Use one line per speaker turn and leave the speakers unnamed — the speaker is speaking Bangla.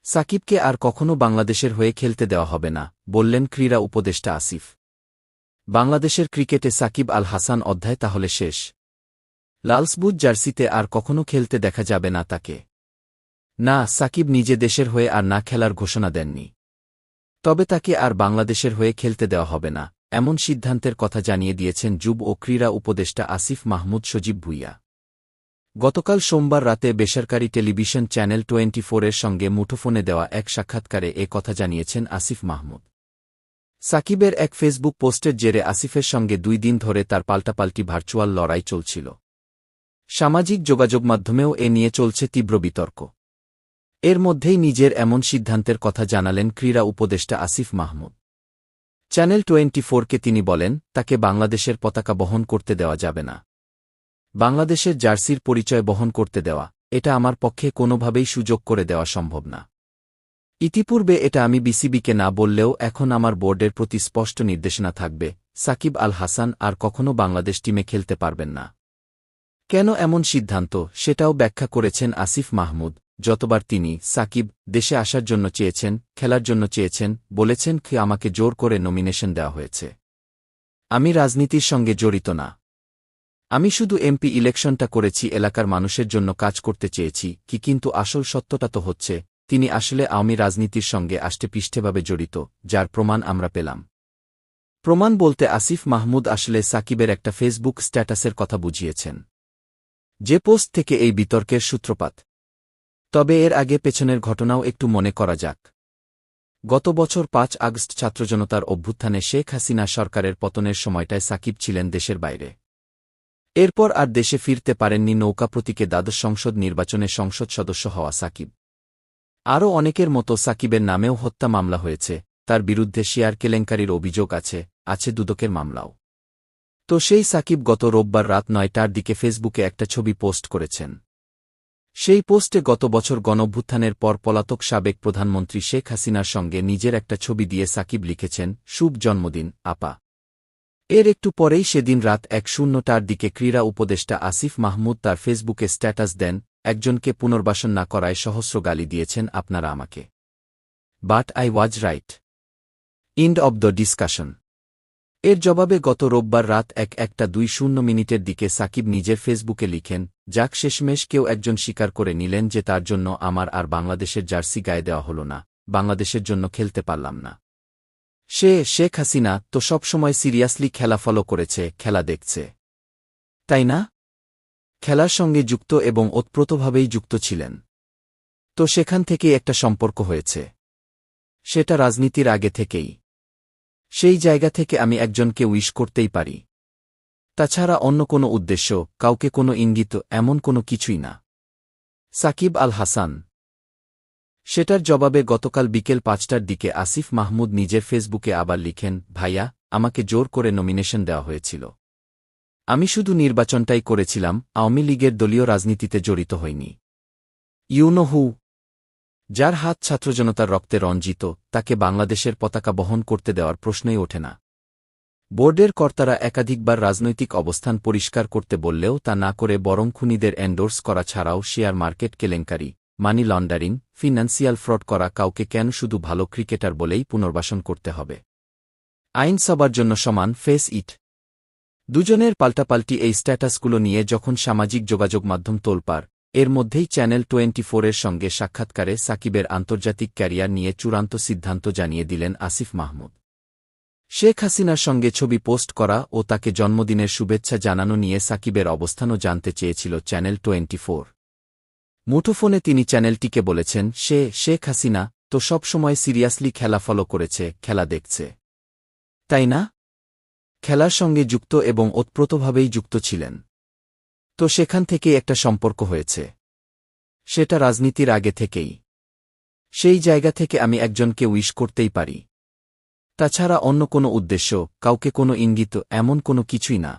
সাকিবকে আর কখনো বাংলাদেশের হয়ে খেলতে দেওয়া হবে না, বললেন ক্রীড়া উপদেষ্টা আসিফ। বাংলাদেশের ক্রিকেটে সাকিব আল হাসান অধ্যায় তাহলে শেষ। লালসবুজ জার্সিতে আর কখনো খেলতে দেখা যাবে না তাকে। না, সাকিব নিজে দেশের হয়ে আর না খেলার ঘোষণা দেননি। তবে তাকে আর বাংলাদেশের হয়ে খেলতে দেওয়া হবে না, এমন সিদ্ধান্তের কথা জানিয়ে দিয়েছেন যুব ও ক্রীড়া উপদেষ্টা আসিফ মাহমুদ সজীব ভুঁইয়া। গতকাল সোমবার রাতে বেসরকারি টেলিভিশন চ্যানেল 24-এর সঙ্গে মুঠোফোনে দেওয়া এক সাক্ষাৎকারে এ কথা জানিয়েছেন আসিফ মাহমুদ। সাকিবের এক ফেসবুক পোস্টের জেরে আসিফের সঙ্গে 2 দিন ধরে তার পাল্টাপাল্টি ভার্চুয়াল লড়াই চলছিল। সামাজিক যোগাযোগ মাধ্যমেও এ নিয়ে চলছে তীব্র বিতর্ক। এর মধ্যেই নিজের এমন সিদ্ধান্তের কথা জানালেন ক্রীড়া উপদেষ্টা আসিফ মাহমুদ। চ্যানেল 24-কে তিনি বলেন, তাকে বাংলাদেশের পতাকা বহন করতে দেওয়া যাবে না। বাংলাদেশের জার্সির পরিচয় বহন করতে দেওয়া, এটা আমার পক্ষে কোনোভাবেই সুযোগ করে দেওয়া সম্ভব না। ইতিপূর্বে এটা আমি বিসিবিকে না বললেও এখন আমার বোর্ডের প্রতি স্পষ্ট নির্দেশনা থাকবে, সাকিব আল হাসান আর কখনো বাংলাদেশ টিমে খেলতে পারবেন না। কেন এমন সিদ্ধান্ত, সেটাও ব্যাখ্যা করেছেন আসিফ মাহমুদ। যতবার তিনি সাকিব দেশে আসার জন্য চেয়েছেন, খেলার জন্য চেয়েছেন, বলেছেন কি আমাকে জোর করে নমিনেশন দেওয়া হয়েছে। আমি রাজনীতির সঙ্গে জড়িত না। আমি শুধু এমপি ইলেকশনটা করেছি, এলাকার মানুষের জন্য কাজ করতে চেয়েছি কি, কিন্তু আসল সত্যটা তো হচ্ছে তিনি আসলে আওয়ামী রাজনীতির সঙ্গে আষ্টেপৃষ্ঠেভাবে জড়িত, যার প্রমাণ আমরা পেলাম। প্রমাণ বলতে আসিফ মাহমুদ আসলে সাকিবের একটা ফেসবুক স্ট্যাটাসের কথা বুঝিয়েছেন, যে পোস্ট থেকে এই বিতর্কের সূত্রপাত। তবে এর আগে পেছনের ঘটনাও একটু মনে করা যাক। গত বছর 5 আগস্ট ছাত্রজনতার অভ্যুত্থানে শেখ হাসিনা সরকারের পতনের সময়টায় সাকিব ছিলেন দেশের বাইরে। এরপর আর দেশে ফিরতে পারেননি নৌকা প্রতীকে দ্বাদশ সংসদ নির্বাচনে সংসদ সদস্য হওয়া সাকিব। আরও অনেকের মতো সাকিবের নামেও হত্যা মামলা হয়েছে, তার বিরুদ্ধে শেয়ার কেলেঙ্কারির অভিযোগ আছে দুদকের মামলাও। তো সেই সাকিব গত রোববার রাত 9টার দিকে ফেসবুকে একটা ছবি পোস্ট করেছেন। সেই পোস্টে গত বছর গণঅভ্যুত্থানের পর পলাতক সাবেক প্রধানমন্ত্রী শেখ হাসিনার সঙ্গে নিজের একটা ছবি দিয়ে সাকিব লিখেছেন, শুভ জন্মদিন আপা। এর একটু পরেই সেদিন রাত 1:00টার দিকে ক্রীড়া উপদেষ্টা আসিফ মাহমুদ তার ফেসবুকে স্ট্যাটাস দেন, একজনকে পুনর্বাসন না করায় সহস্র গালি দিয়েছেন আপনারা আমাকে, but I was right. End of the discussion. এর জবাবে গত রোববার রাত 1:20 দিকে সাকিব নিজের ফেসবুকে লিখেন, যাক শেষমেশ কেউ একজন স্বীকার করে নিলেন যে তার জন্য আমার আর বাংলাদেশের জার্সি গায়ে দেওয়া হল না, বাংলাদেশের জন্য খেলতে পারলাম না। শেখ হাসিনা তো সবসময় সিরিয়াসলি খেলা ফলো করেছে, খেলা দেখছে, তাই না? খেলার সঙ্গে যুক্ত এবং ওতপ্রোতভাবেই যুক্ত ছিলেন। তো সেখান থেকেই একটা সম্পর্ক হয়েছে, সেটা রাজনীতির আগে থেকেই। সেই জায়গা থেকে আমি একজনকে উইশ করতেই পারি, তাছাড়া অন্য কোনো উদ্দেশ্য, কাউকে কোনো ইঙ্গিত, এমন কোনো কিছুই না। সাকিব আল হাসান। সেটার জবাবে গতকাল বিকেল 5টার দিকে আসিফ মাহমুদ নিজের ফেসবুকে আবার লিখেন, ভাইয়া, আমাকে জোর করে নমিনেশন দেওয়া হয়েছিল। আমি শুধু নির্বাচনটাই করেছিলাম, আওয়ামী লীগের দলীয় রাজনীতিতে জড়িত হইনি। You know who. যার হাত ছাত্রজনতার রক্তে রঞ্জিত, তাকে বাংলাদেশের পতাকা বহন করতে দেওয়ার প্রশ্নই ওঠে না। বোর্ডের কর্তারা একাধিকবার রাজনৈতিক অবস্থান পরিষ্কার করতে বললেও তা না করে বরং খুনিদের এন্ডোর্স করা ছাড়াও শেয়ার মার্কেট কেলেঙ্কারি, মানি লন্ডারিং, ফিন্যান্সিয়াল ফ্রড করা কাউকে কেন শুধু ভালো ক্রিকেটার বলেই পুনর্বাসন করতে হবে? আইন সবার জন্য সমান, ফেস ইট। দুজনের পাল্টাপাল্টি এই স্ট্যাটাসগুলো নিয়ে যখন সামাজিক যোগাযোগ মাধ্যম তোলপাড়, এর মধ্যেই চ্যানেল 24-এর সঙ্গে সাক্ষাৎকারে সাকিবের আন্তর্জাতিক ক্যারিয়ার নিয়ে চূড়ান্ত সিদ্ধান্ত জানিয়ে দিলেন আসিফ মাহমুদ। শেখ হাসিনার সঙ্গে ছবি পোস্ট করা ও তাকে জন্মদিনের শুভেচ্ছা জানানো নিয়ে সাকিবের অবস্থানও জানতে চেয়েছিল চ্যানেল 24। মুঠোফোনে তিনি চ্যানেলটিকে বলেছেন, শেখ হাসিনা তো সবসময় সিরিয়াসলি খেলা ফলো করেছে, খেলা দেখছে, তাই না? খেলার সঙ্গে যুক্ত এবং ওতপ্রোতভাবেই যুক্ত ছিলেন। তো সেখান থেকেই একটা সম্পর্ক হয়েছে, সেটা রাজনীতির আগে থেকেই। সেই জায়গা থেকে আমি একজনকে উইশ করতেই পারি, তাছাড়া অন্য কোনো উদ্দেশ্য, কাউকে কোনো ইঙ্গিত, এমন কোনো কিছুই না।